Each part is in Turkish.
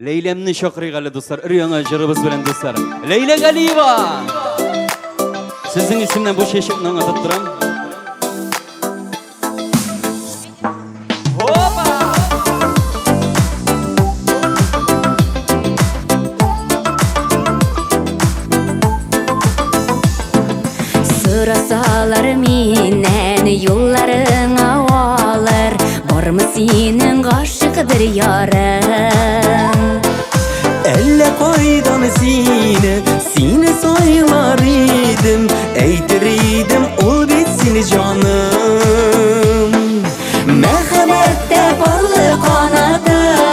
Leylemni şokrigalı dostlar, ürüyana jırыбыз bilen dostlar. Leyla Galiyeva. Sizin isimden bu şeşikten atıp duram. Hoppa! Sırasalar minen yolların avalar. Var mı senin aşık bir yarın? Elle koydum seni soylar idim, eytir idim ol bitsin canım. Merhamette ballı kanadımsın,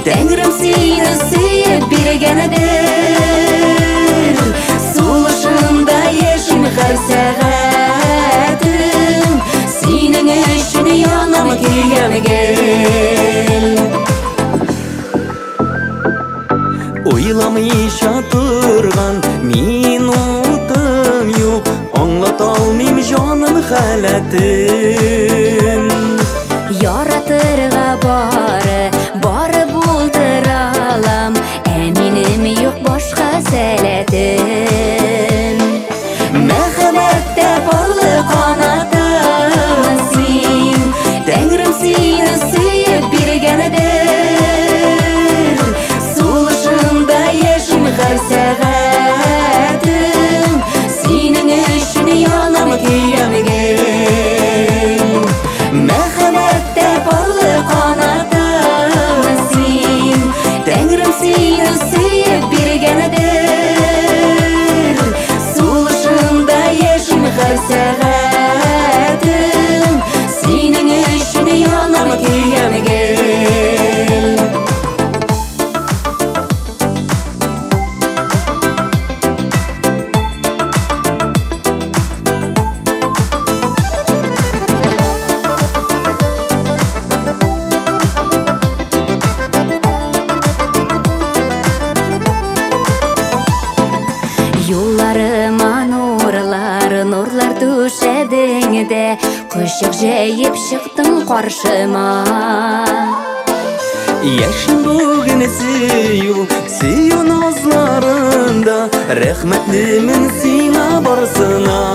Tengrim seni sevip birgenedir. Suluşunda yeşim her seğetim, senin için yanım kiyem gel. Oylamışa turgan minutum yok, anlatolmayım canım halatim. Yaratırga bari bulduralam, eminim yok boşka seletim. Merhamette ballı kanatımsın, Tengrim seni sevip birgenedir. Suluşunda yeşim her seğetim, senin için yanım kiyem gel. Merhamette ballı kanatımsın, Tengrim seni sevip birgenedir. Suluşunda yeşim her seğetim, senin için yanım kiyem gel. Yollarıma nurlar düşedin de, Kuşak jeyip çıktın karşıma. Yaşım bugün siyu nazlarında, rahmetlimin sina barsına.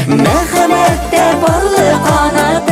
Merhamette ballı kanat